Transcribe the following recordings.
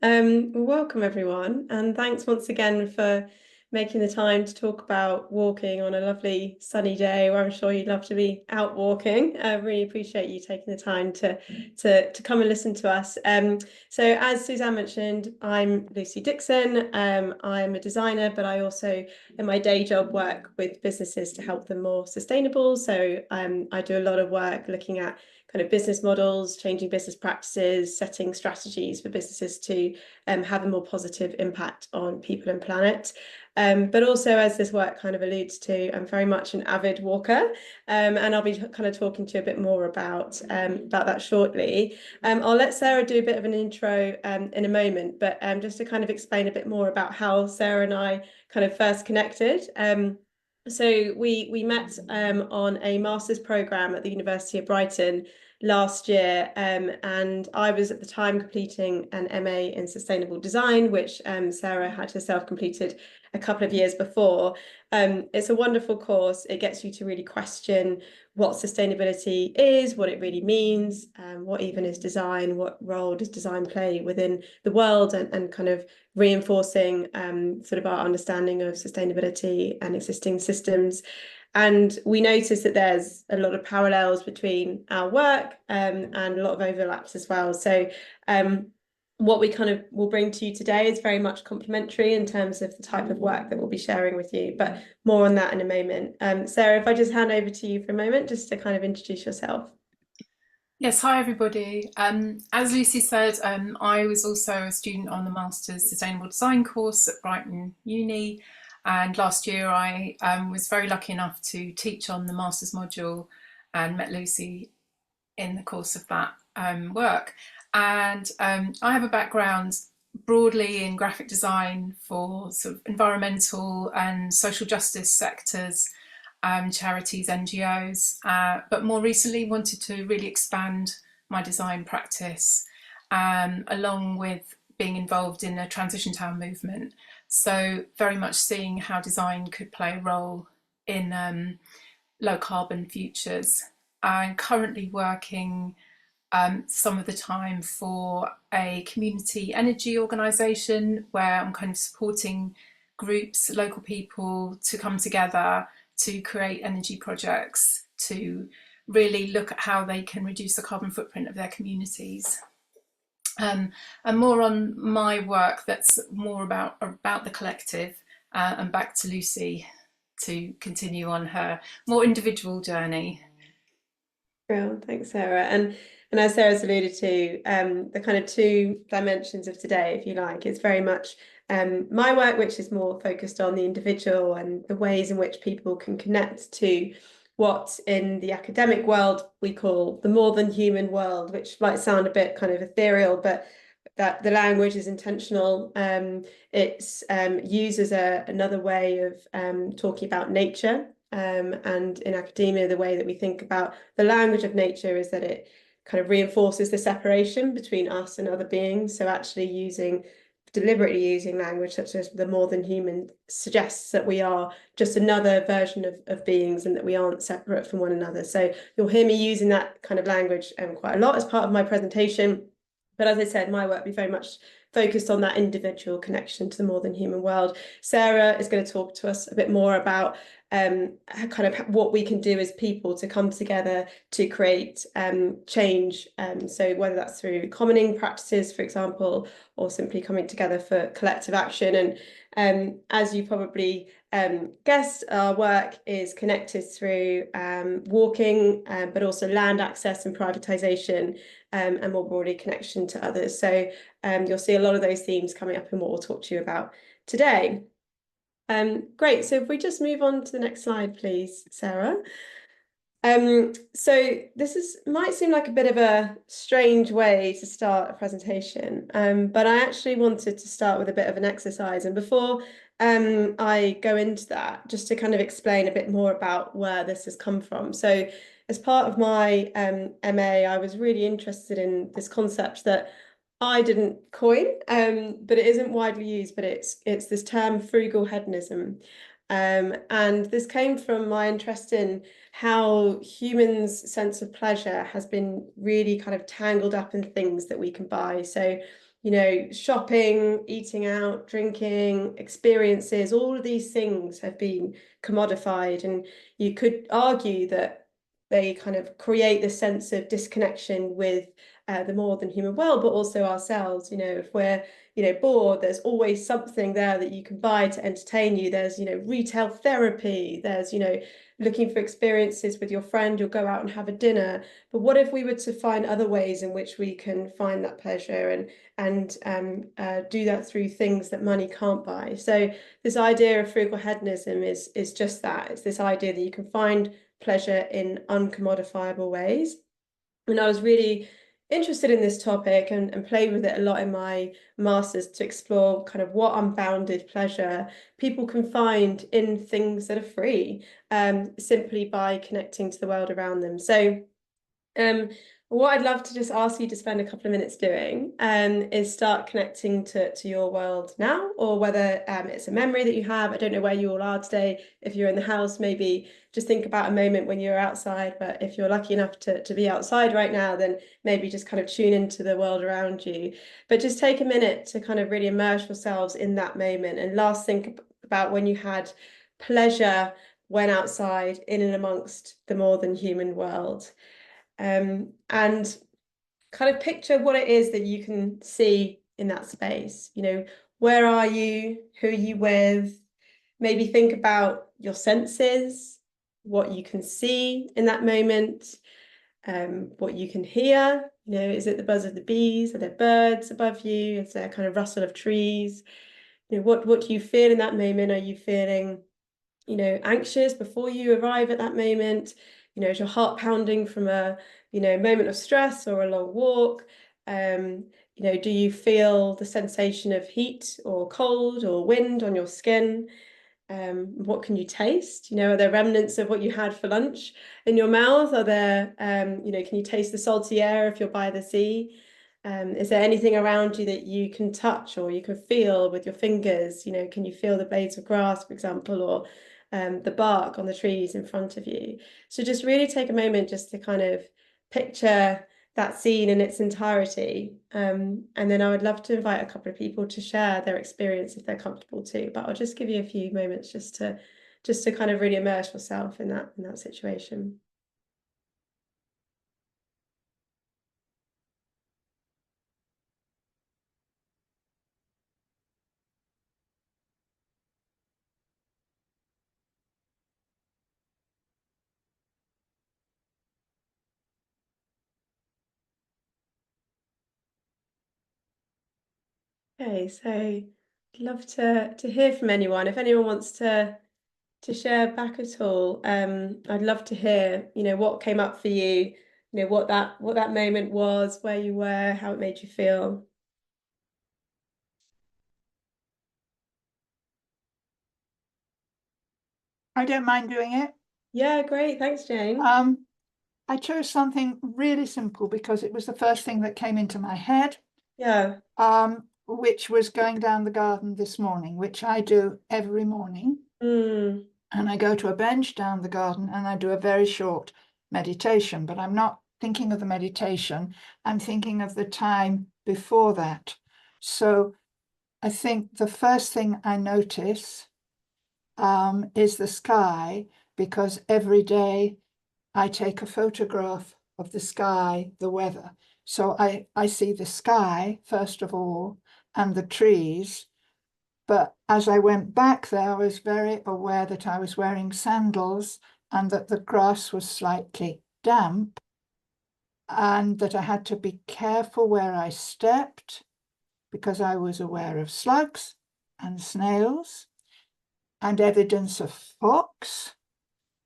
Welcome everyone, and thanks once again for making the time to talk about walking on a lovely sunny day where I'm sure you'd love to be out walking. I really appreciate you taking the time to come and listen to us. So as Suzanne mentioned, I'm Lucy Dixon. I'm a designer, but I also in my day job work with businesses to help them more sustainable. So I do a lot of work looking at kind of business models, changing business practices, setting strategies for businesses to have a more positive impact on people and planet. But also, as this work kind of alludes to, I'm very much an avid walker, and I'll be kind of talking to you a bit more about that shortly. I'll let Sarah do a bit of an intro in a moment, but just to kind of explain a bit more about how Sarah and I kind of first connected. So we met on a master's programme at the University of Brighton last year, and I was at the time completing an MA in sustainable design, which Sarah had herself completed a couple of years before. It's a wonderful course. It gets you to really question what sustainability is, what it really means, what even is design, what role does design play within the world, and kind of reinforcing sort of our understanding of sustainability and existing systems. And we noticed that there's a lot of parallels between our work and a lot of overlaps as well. So what we kind of will bring to you today is very much complementary in terms of the type of work that we'll be sharing with you, but more on that in a moment. Sarah, if I just hand over to you for a moment, just to kind of introduce yourself. Yes, hi everybody. As Lucy said, I was also a student on the Master's Sustainable Design course at Brighton Uni, and last year I was very lucky enough to teach on the Master's module and met Lucy in the course of that work. And I have a background broadly in graphic design for sort of environmental and social justice sectors, charities, NGOs, but more recently wanted to really expand my design practice, along with being involved in the transition town movement. So very much seeing how design could play a role in low carbon futures. I'm currently working some of the time for a community energy organisation where I'm kind of supporting groups, local people to come together to create energy projects to really look at how they can reduce the carbon footprint of their communities. And more on my work that's more about the collective, and back to Lucy to continue on her more individual journey. Well, thanks, Sarah. And as Sarah's alluded to, the kind of two dimensions of today, if you like, it's very much my work, which is more focused on the individual and the ways in which people can connect to what in the academic world we call the more than human world, which might sound a bit kind of ethereal, but that the language is intentional. It's used as another way of talking about nature. And in academia, the way that we think about the language of nature is that it kind of reinforces the separation between us and other beings. So actually deliberately using language such as the more than human suggests that we are just another version of beings and that we aren't separate from one another. So you'll hear me using that kind of language quite a lot as part of my presentation. But as I said, my work will be very much focused on that individual connection to the more than human world. Sarah is going to talk to us a bit more about kind of what we can do as people to come together to create change. So whether that's through commoning practices, for example, or simply coming together for collective action. And as you probably guessed, our work is connected through walking, but also land access and privatisation, and more broadly connection to others. So you'll see a lot of those themes coming up in what we'll talk to you about today. Great, so if we just move on to the next slide, please, Sarah. So this might seem like a bit of a strange way to start a presentation, but I actually wanted to start with a bit of an exercise. And before I go into that, just to kind of explain a bit more about where this has come from. So as part of my MA, I was really interested in this concept that I didn't coin, but it isn't widely used, but it's this term frugal hedonism. And this came from my interest in how humans' sense of pleasure has been really kind of tangled up in things that we can buy. So, you know, shopping, eating out, drinking, experiences, all of these things have been commodified. And you could argue that they kind of create this sense of disconnection with the more than human world, but also ourselves. You know, if we're bored, there's always something there that you can buy to entertain you. There's, retail therapy. There's, looking for experiences with your friend, you'll go out and have a dinner. But what if we were to find other ways in which we can find that pleasure and do that through things that money can't buy? So this idea of frugal hedonism is just that. It's this idea that you can find pleasure in uncommodifiable ways. And I was really interested in this topic and played with it a lot in my masters to explore kind of what unbounded pleasure people can find in things that are free, simply by connecting to the world around them. So what I'd love to just ask you to spend a couple of minutes doing is start connecting to your world now, or whether it's a memory that you have. I don't know where you all are today. If you're in the house, maybe just think about a moment when you're outside. But if you're lucky enough to be outside right now, then maybe just kind of tune into the world around you. But just take a minute to kind of really immerse yourselves in that moment. And last, think about when you had pleasure when outside in and amongst the more than human world. And kind of picture what it is that you can see in that space. Where are you? Who are you with? Maybe think about your senses, what you can see in that moment, what you can hear. Is it the buzz of the bees? Are there birds above you? Is there a kind of rustle of trees? What do you feel in that moment? Are you feeling anxious before you arrive at that moment? Is your heart pounding from a moment of stress or a long walk? Do you feel the sensation of heat or cold or wind on your skin? What can you taste? Are there remnants of what you had for lunch in your mouth? Are there, can you taste the salty air if you're by the sea? Is there anything around you that you can touch or you can feel with your fingers? Can you feel the blades of grass, for example, or the bark on the trees in front of you? So just really take a moment just to kind of picture that scene in its entirety. And then I would love to invite a couple of people to share their experience if they're comfortable too. But I'll just give you a few moments just to kind of really immerse yourself in that situation. Okay, so I'd love to hear from anyone. If anyone wants to share back at all, I'd love to hear, what came up for you, what that moment was, where you were, how it made you feel. I don't mind doing it. Yeah, great. Thanks, Jane. I chose something really simple because it was the first thing that came into my head, Yeah. which was going down the garden this morning, which I do every morning. Mm. And I go to a bench down the garden and I do a very short meditation, but I'm not thinking of the meditation. I'm thinking of the time before that. So I think the first thing I notice is the sky, because every day I take a photograph of the sky, the weather. So I see the sky, first of all, and the trees. But as I went back there, I was very aware that I was wearing sandals and that the grass was slightly damp and that I had to be careful where I stepped because I was aware of slugs and snails and evidence of fox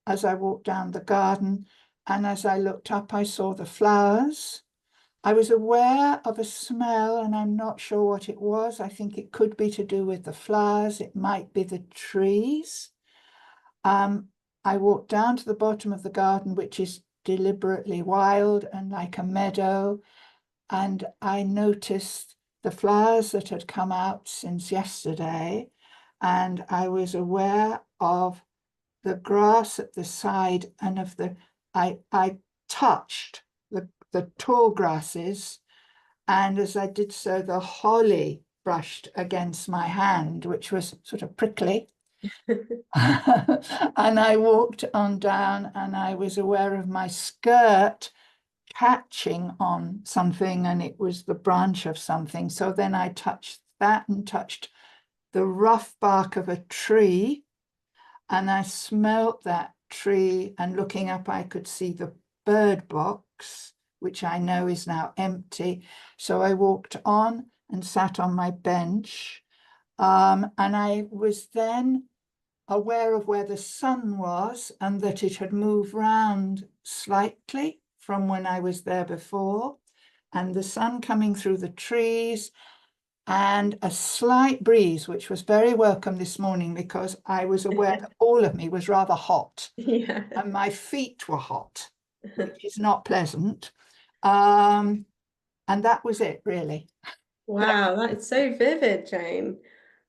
as I walked down the garden. And as I looked up, I saw the flowers. I was aware of a smell, and I'm not sure what it was. I think it could be to do with the flowers. It might be the trees. I walked down to the bottom of the garden, which is deliberately wild and like a meadow, and I noticed the flowers that had come out since yesterday. and I was aware of the grass at the side and of I touched the tall grasses, and as I did so, the holly brushed against my hand, which was sort of prickly. And I walked on down, and I was aware of my skirt catching on something, and it was the branch of something. So then I touched that and touched the rough bark of a tree, and I smelt that tree, and looking up, I could see the bird box, which I know is now empty. So I walked on and sat on my bench, and I was then aware of where the sun was and that it had moved round slightly from when I was there before, and the sun coming through the trees, and a slight breeze, which was very welcome this morning because I was aware that all of me was rather hot, Yeah. and my feet were hot, which is not pleasant. And that was it, really. Wow, that is so vivid, Jane.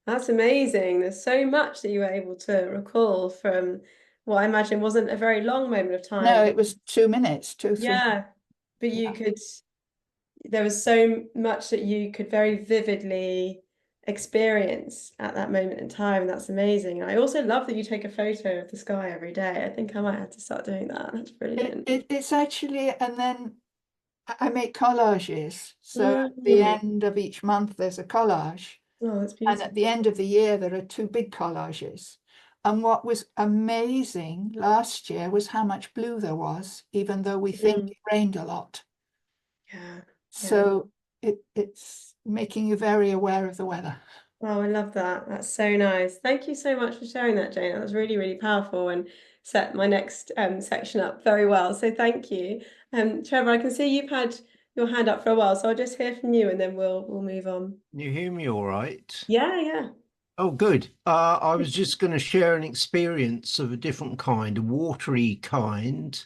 That's amazing. There's so much that you were able to recall from what I imagine wasn't a very long moment of time. No, But it was 2 minutes, 2, 3. yeah, but you could, there was so much that you could very vividly experience at that moment in time. And that's amazing. I also love that you take a photo of the sky every day. I think I might have to start doing that. That's brilliant. It's actually, and then I make collages. So at the Mm. end of each month, there's a collage. Oh, that's And at beautiful. the end of the year, there are 2 big collages. And what was amazing last year was how much blue there was, even though we think Mm. it rained a lot. Yeah. Yeah. So it's making you very aware of the weather. Oh, I love that. That's so nice. Thank you so much for sharing that, Jane. That was really, really powerful and set my next section up very well. So thank you. Trevor, I can see you've had your hand up for a while, so I'll just hear from you and then we'll move on. Can you hear me all right? Yeah, yeah. Oh, good. I was just going to share an experience of a different kind, a watery kind,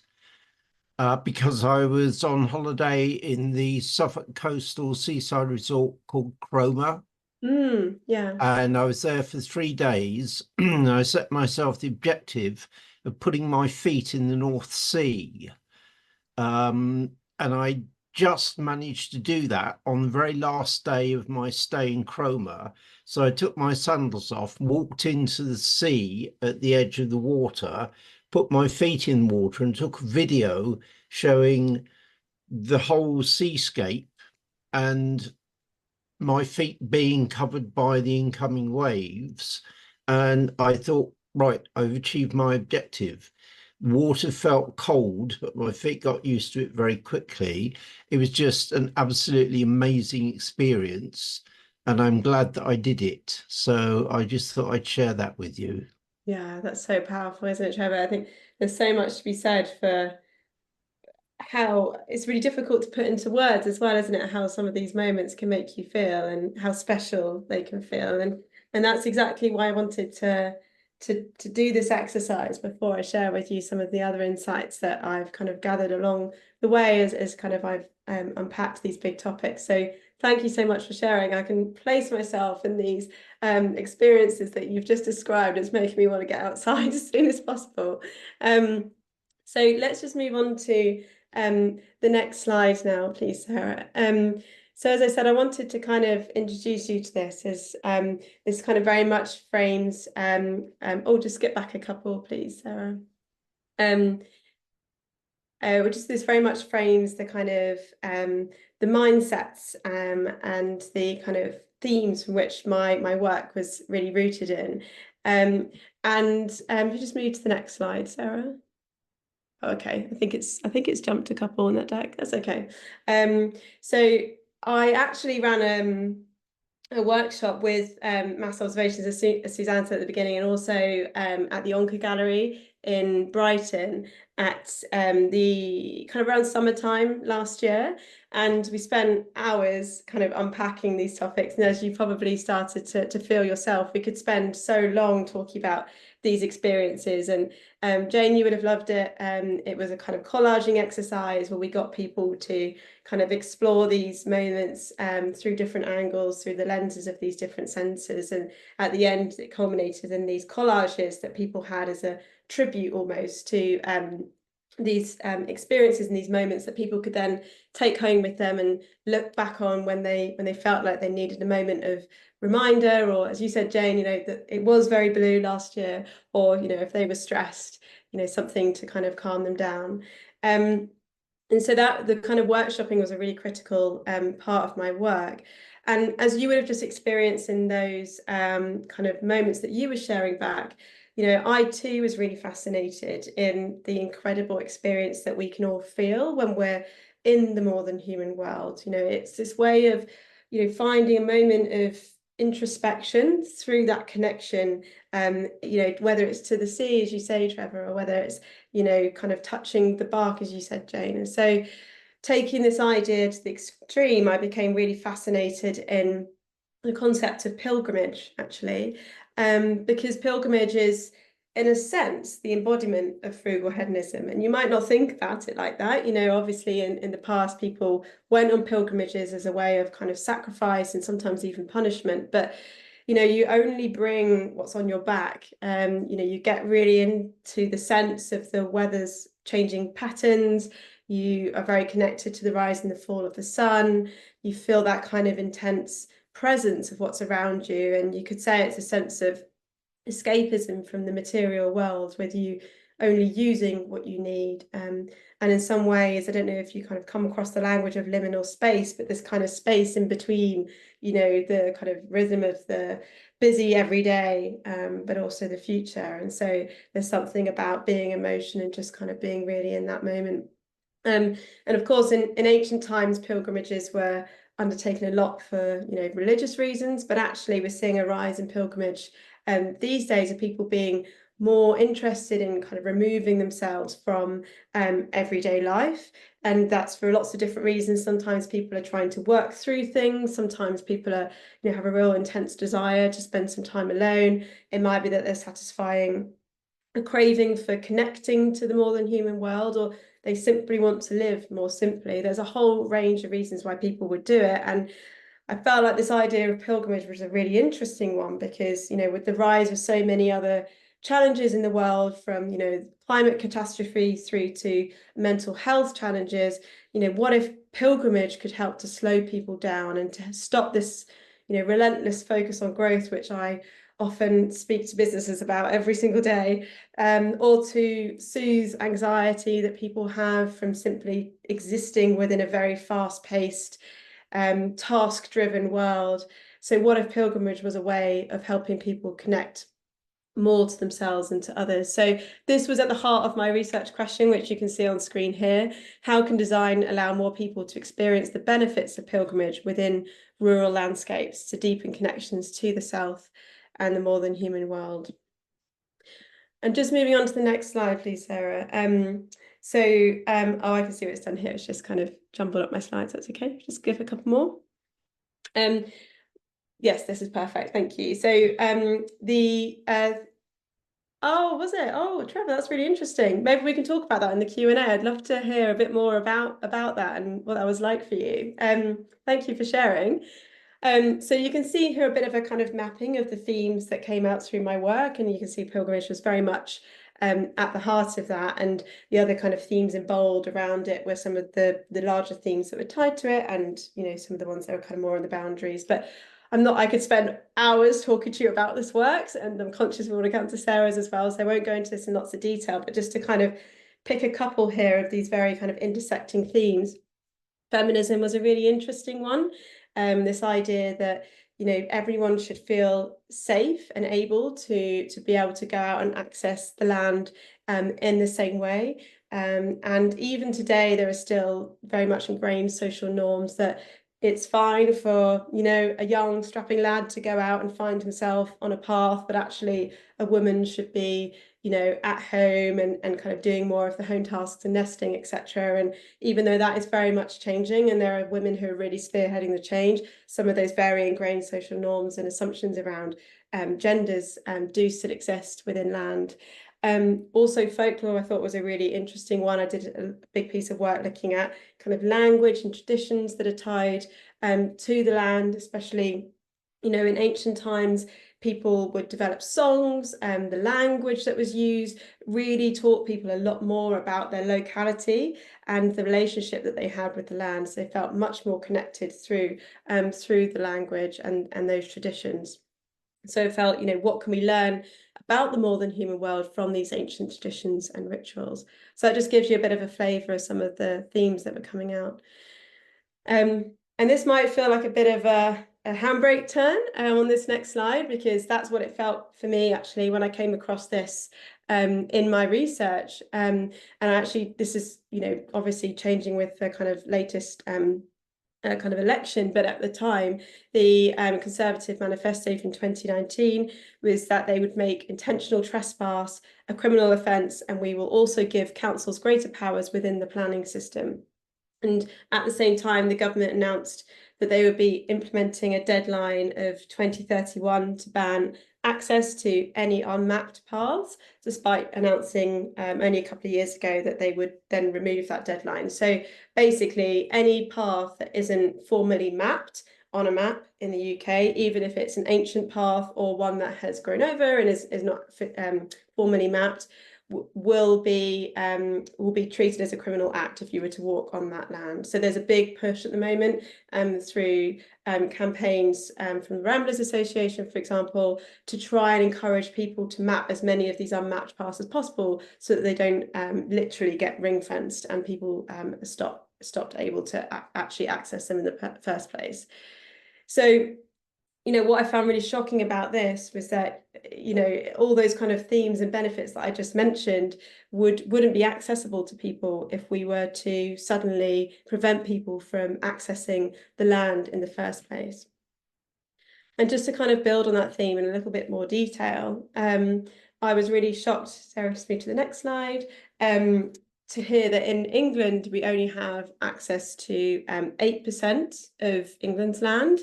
because I was on holiday in the Suffolk coastal seaside resort called Cromer, Yeah. and I was there for 3 days. And I set myself the objective of putting my feet in the North Sea. And I just managed to do that on the very last day of my stay in Cromer. So I took my sandals off, walked into the sea at the edge of the water, put my feet in water and took a video showing the whole seascape and my feet being covered by the incoming waves. And I thought, right, I've achieved my objective. Water felt cold, but my feet got used to it very quickly. It was just an absolutely amazing experience, and I'm glad that I did it. So I just thought I'd share that with you. Yeah, that's so powerful, isn't it, Trevor? I think there's so much to be said for how it's really difficult to put into words as well, isn't it? How some of these moments can make you feel and how special they can feel. And that's exactly why I wanted to do this exercise before I share with you some of the other insights that I've kind of gathered along the way as kind of I've unpacked these big topics. So thank you so much for sharing. I can place myself in these experiences that you've just described. It's making me want to get outside as soon as possible. So let's just move on to the next slide now, please, Sarah. So as I said, I wanted to kind of introduce you to this as this kind of very much frames, just skip back a couple, please, Sarah. Which is this very much frames the kind of the mindsets and the kind of themes from which my work was really rooted in. And if you just move to the next slide, Sarah. Okay, I think it's jumped a couple on that deck. That's okay. So I actually ran a workshop with mass observations, as Suzanne said at the beginning, and also at the Onca Gallery in Brighton at the kind of around summertime last year, and we spent hours kind of unpacking these topics. And as you probably started to feel yourself, we could spend so long talking about these experiences. And Jane, you would have loved it. It was a kind of collaging exercise where we got people to kind of explore these moments through different angles, through the lenses of these different senses. And at the end, it culminated in these collages that people had as a tribute almost to these experiences and these moments that people could then take home with them and look back on when they felt like they needed a moment of reminder, or as you said, Jane, you know, that it was very blue last year, or, you know, if they were stressed, you know, something to kind of calm them down. And so that the kind of workshopping was a really critical part of my work. And as you would have just experienced in those kind of moments that you were sharing back, you know, I too was really fascinated in the incredible experience that we can all feel when we're in the more than human world. You know, it's this way of, you know, finding a moment of introspection through that connection, you know, whether it's to the sea, as you say, Trevor, or whether it's, you know, kind of touching the bark, as you said, Jane. And so taking this idea to the extreme, I became really fascinated in the concept of pilgrimage, actually, because pilgrimage is, in a sense, the embodiment of frugal hedonism. And you might not think about it like that. You know, obviously in the past, people went on pilgrimages as a way of kind of sacrifice and sometimes even punishment. But, you know, you only bring what's on your back. You know, you get really into the sense of the weather's changing patterns. You are very connected to the rise and the fall of the sun. You feel that kind of intense presence of what's around you. And you could say it's a sense of escapism from the material world, with you only using what you need. And in some ways, I don't know if you kind of come across the language of liminal space, but this kind of space in between, you know, the kind of rhythm of the busy everyday, but also the future. And so there's something about being in motion and just kind of being really in that moment. And of course, in ancient times, pilgrimages were undertaken a lot for, you know, religious reasons, but actually we're seeing a rise in pilgrimage these days of people being more interested in kind of removing themselves from everyday life. And that's for lots of different reasons. Sometimes people are trying to work through things. Sometimes people are, you know, have a real intense desire to spend some time alone. It might be that they're satisfying a craving for connecting to the more than human world, or they simply want to live more simply. There's a whole range of reasons why people would do it. And I felt like this idea of pilgrimage was a really interesting one because, you know, with the rise of so many other challenges in the world, from, you know, climate catastrophe through to mental health challenges, you know, what if pilgrimage could help to slow people down and to stop this, you know, relentless focus on growth, which I often speak to businesses about every single day, or to soothe anxiety that people have from simply existing within a very fast-paced, task-driven world. So what if pilgrimage was a way of helping people connect more to themselves and to others? So this was at the heart of my research question, which you can see on screen here. How can design allow more people to experience the benefits of pilgrimage within rural landscapes to deepen connections to the South and the more than human world? And just moving on to the next slide, please, Sarah. Oh, I can see what it's done here. It's just kind of jumbled up my slides. That's okay. Just give a couple more. Yes, this is perfect. Thank you. So oh, was it? Oh, Trevor, that's really interesting. Maybe we can talk about that in the Q&A. I'd love to hear a bit more about that and what that was like for you. Thank you for sharing. So you can see here a bit of a kind of mapping of the themes that came out through my work, and you can see pilgrimage was very much at the heart of that, and the other kind of themes in bold around it were some of the larger themes that were tied to it, and, you know, some of the ones that were kind of more on the boundaries. But I could spend hours talking to you about this work, and I'm conscious we want to come to Sarah's as well, so I won't go into this in lots of detail, but just to kind of pick a couple here of these very kind of intersecting themes. Feminism was a really interesting one. This idea that, you know, everyone should feel safe and able to be able to go out and access the land in the same way. And even today, there are still very much ingrained social norms that it's fine for, you know, a young strapping lad to go out and find himself on a path, but actually a woman should be, you know, at home and kind of doing more of the home tasks and nesting, etc. And even though that is very much changing, and there are women who are really spearheading the change, some of those very ingrained social norms and assumptions around genders do still exist within land. Also folklore, I thought, was a really interesting one. I did a big piece of work looking at kind of language and traditions that are tied to the land, especially, you know, in ancient times, people would develop songs, and the language that was used really taught people a lot more about their locality and the relationship that they had with the land. So they felt much more connected through the language and those traditions. So it felt, you know, what can we learn about the more than human world from these ancient traditions and rituals? So it just gives you a bit of a flavour of some of the themes that were coming out. And this might feel like a bit of a handbrake turn on this next slide, because that's what it felt for me actually when I came across this in my research. And actually this is, you know, obviously changing with the kind of latest kind of election, but at the time, the Conservative manifesto from 2019 was that they would make intentional trespass a criminal offence, and we will also give councils greater powers within the planning system. And at the same time, the government announced that they would be implementing a deadline of 2031 to ban access to any unmapped paths, despite announcing only a couple of years ago that they would then remove that deadline. So basically, any path that isn't formally mapped on a map in the UK, even if it's an ancient path or one that has grown over and is not formally mapped, will be treated as a criminal act if you were to walk on that land. So there's a big push at the moment through campaigns from the Ramblers Association, for example, to try and encourage people to map as many of these unmapped paths as possible, so that they don't literally get ring fenced and people stopped able to actually access them in the first place. So, you know, what I found really shocking about this was that, you know, all those kind of themes and benefits that I just mentioned wouldn't be accessible to people if we were to suddenly prevent people from accessing the land in the first place. And just to kind of build on that theme in a little bit more detail, I was really shocked, Sarah, just move to the next slide, to hear that in England, we only have access to 8% of England's land,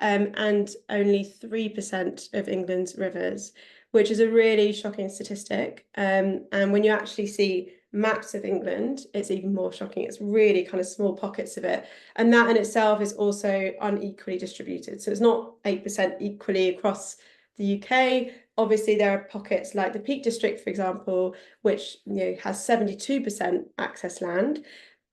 and only 3% of England's rivers, which is a really shocking statistic. And when you actually see maps of England, it's even more shocking. It's really kind of small pockets of it. And that in itself is also unequally distributed. So it's not 8% equally across the UK. Obviously, there are pockets like the Peak District, for example, which, you know, has 72% access land,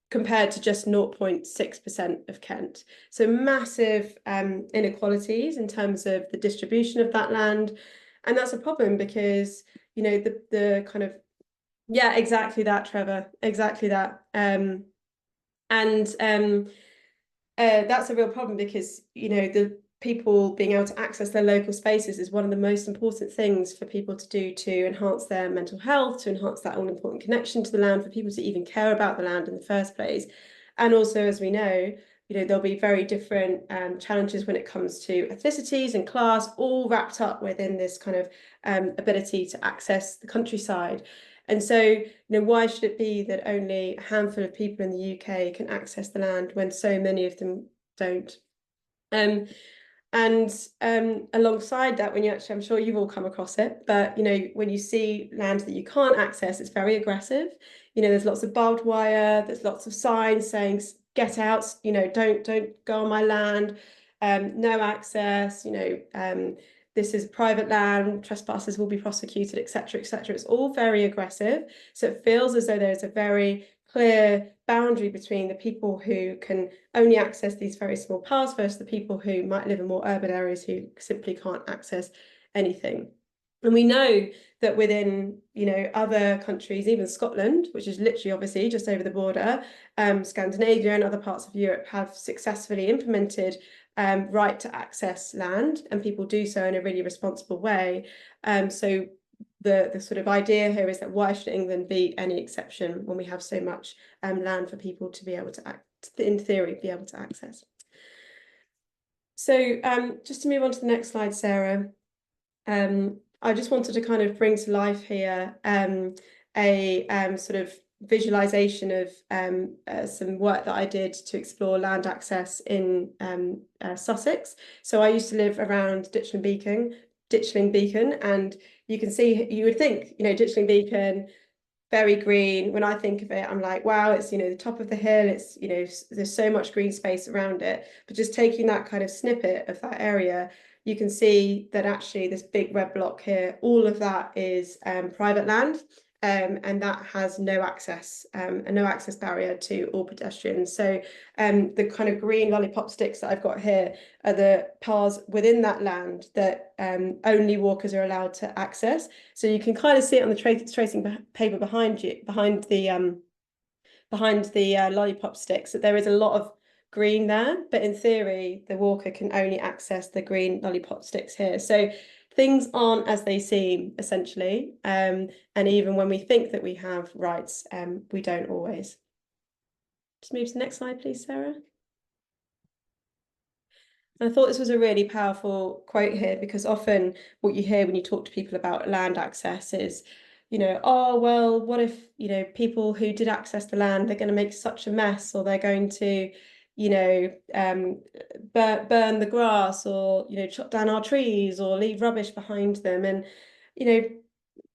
compared to just 0.6% of Kent. So massive inequalities in terms of the distribution of that land. And that's a problem because, you know, the kind of, yeah, exactly that, Trevor, exactly that. That's a real problem because, you know, the people being able to access their local spaces is one of the most important things for people to do to enhance their mental health, to enhance that all-important connection to the land, for people to even care about the land in the first place. And also, as we know, you know, there'll be very different challenges when it comes to ethnicities and class, all wrapped up within this kind of ability to access the countryside. And so, you know, why should it be that only a handful of people in the UK can access the land when so many of them don't? Alongside that, when you actually, I'm sure you've all come across it, but, you know, when you see land that you can't access, it's very aggressive. You know, there's lots of barbed wire, there's lots of signs saying, get out, you know, don't go on my land, no access, you know, this is private land, trespassers will be prosecuted, etc., etc. It's all very aggressive. So it feels as though there's a very clear boundary between the people who can only access these very small paths versus the people who might live in more urban areas who simply can't access anything. And we know that within, you know, other countries, even Scotland, which is literally obviously just over the border, Scandinavia and other parts of Europe have successfully implemented right to access land, and people do so in a really responsible way. So the sort of idea here is that why should England be any exception when we have so much land for people to be able to in theory, be able to access? So just to move on to the next slide, Sarah, I just wanted to kind of bring to life here a sort of visualization of some work that I did to explore land access in Sussex. So I used to live around Ditchling Beacon, and you can see, you would think, you know, Ditchling Beacon, very green. When I think of it, I'm like, wow, it's, you know, the top of the hill, it's, you know, there's so much green space around it. But just taking that kind of snippet of that area, you can see that actually this big red block here, all of that is private land. And that has no access, a no access barrier to all pedestrians. So the kind of green lollipop sticks that I've got here are the paths within that land that only walkers are allowed to access. So you can kind of see it on the tracing paper behind you, behind the lollipop sticks, that there is a lot of green there, but in theory, the walker can only access the green lollipop sticks here. So things aren't as they seem, essentially. And even when we think that we have rights, we don't always. Just move to the next slide, please, Sarah. And I thought this was a really powerful quote here, because often what you hear when you talk to people about land access is, you know, oh, well, what if, you know, people who did access the land, they're going to make such a mess, or they're going to, you know, burn the grass, or, you know, chop down our trees, or leave rubbish behind them. And, you know,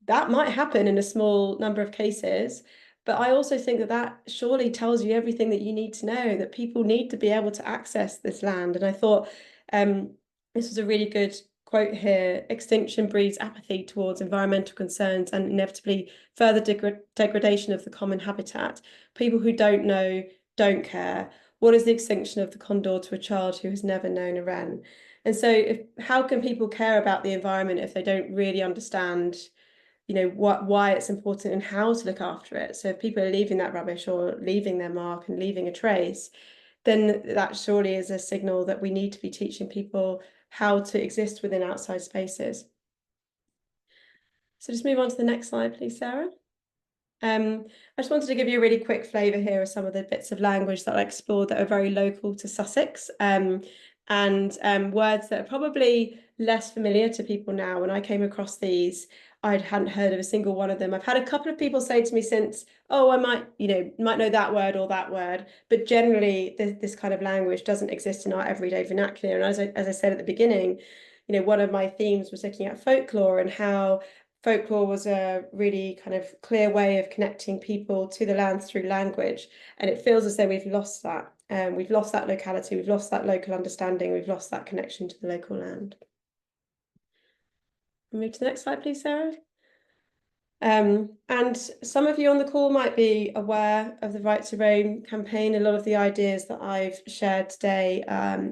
that might happen in a small number of cases. But I also think that that surely tells you everything that you need to know, that people need to be able to access this land. And I thought this was a really good quote here: extinction breeds apathy towards environmental concerns and inevitably further degradation of the common habitat. People who don't know don't care. What is the extinction of the condor to a child who has never known a wren? And so how can people care about the environment if they don't really understand, you know, why it's important and how to look after it? So if people are leaving that rubbish or leaving their mark and leaving a trace, then that surely is a signal that we need to be teaching people how to exist within outside spaces. So just move on to the next slide, please, Sarah. I just wanted to give you a really quick flavour here of some of the bits of language that I explored that are very local to Sussex, and words that are probably less familiar to people now. When I came across these, I hadn't heard of a single one of them. I've had a couple of people say to me since, oh, I might know that word or that word, but generally this kind of language doesn't exist in our everyday vernacular. And as I said at the beginning, you know, one of my themes was looking at folklore, and how folklore was a really kind of clear way of connecting people to the land through language. And it feels as though we've lost that. We've lost that locality, we've lost that local understanding, we've lost that connection to the local land. Move to the next slide, please, Sarah. And some of you on the call might be aware of the Right to Roam campaign. A lot of the ideas that I've shared today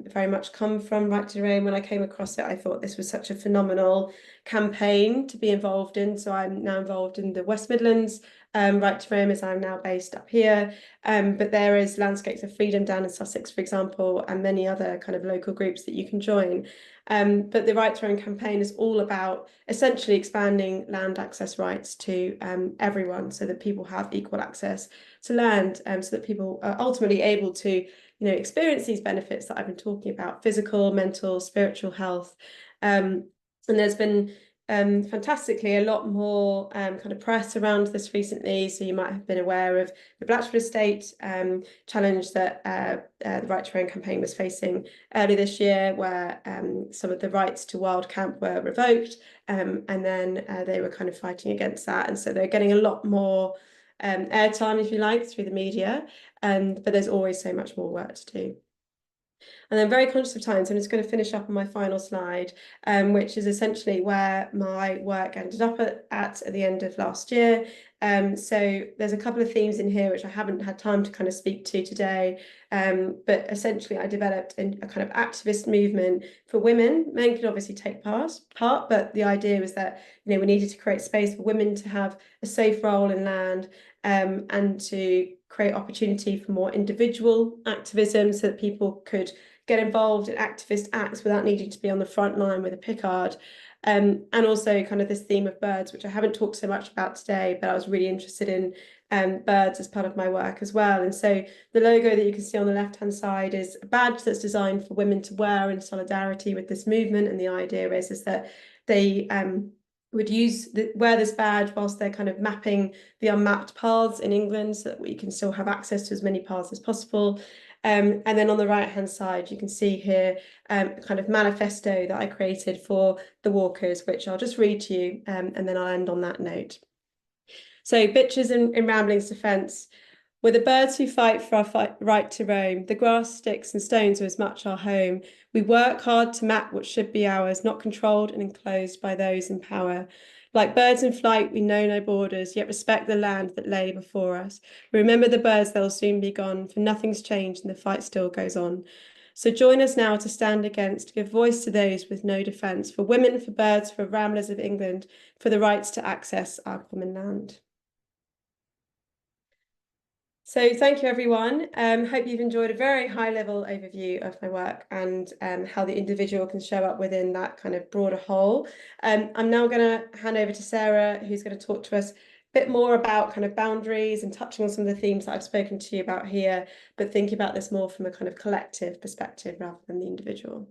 very much come from Right to Roam. When I came across it, I thought this was such a phenomenal campaign to be involved in. So I'm now involved in the West Midlands Right to Roam, as I'm now based up here. But there is Landscapes of Freedom down in Sussex, for example, and many other kind of local groups that you can join. But the Right to Roam campaign is all about essentially expanding land access rights to everyone, so that people have equal access to land, so that people are ultimately able to, you know, experience these benefits that I've been talking about: physical, mental, spiritual health. And there's been fantastically a lot more kind of press around this recently. So you might have been aware of the Blatchford Estate challenge that the Right to Roam campaign was facing early this year, where some of the rights to wild camp were revoked, and then they were kind of fighting against that. And so they're getting a lot more airtime, if you like, through the media, but there's always so much more work to do. And I'm very conscious of time, so I'm just going to finish up on my final slide, which is essentially where my work ended up at the end of last year. So there's a couple of themes in here which I haven't had time to kind of speak to today, but essentially I developed a kind of activist movement for women. Men could obviously take part, but the idea was that, you know, we needed to create space for women to have a safe role in land, and to create opportunity for more individual activism, so that people could get involved in activist acts without needing to be on the front line with a pickard. And also kind of this theme of birds, which I haven't talked so much about today, but I was really interested in birds as part of my work as well. And so the logo that you can see on the left-hand side is a badge that's designed for women to wear in solidarity with this movement. And the idea is that they would wear this badge whilst they're kind of mapping the unmapped paths in England, so that we can still have access to as many paths as possible. And then on the right-hand side, you can see here a kind of manifesto that I created for the walkers, which I'll just read to you, and then I'll end on that note. So, bitches in Rambling's defence. We're the birds who fight for our right to roam. The grass, sticks and stones are as much our home. We work hard to map what should be ours, not controlled and enclosed by those in power. Like birds in flight, we know no borders, yet respect the land that lay before us. Remember the birds, they'll soon be gone, for nothing's changed and the fight still goes on. So join us now to stand against, to give voice to those with no defence, for women, for birds, for ramblers of England, for the rights to access our common land. So thank you, everyone. Hope you've enjoyed a very high-level overview of my work and how the individual can show up within that kind of broader whole. I'm now going to hand over to Sarah, who's going to talk to us a bit more about kind of boundaries and touching on some of the themes that I've spoken to you about here, but thinking about this more from a kind of collective perspective rather than the individual.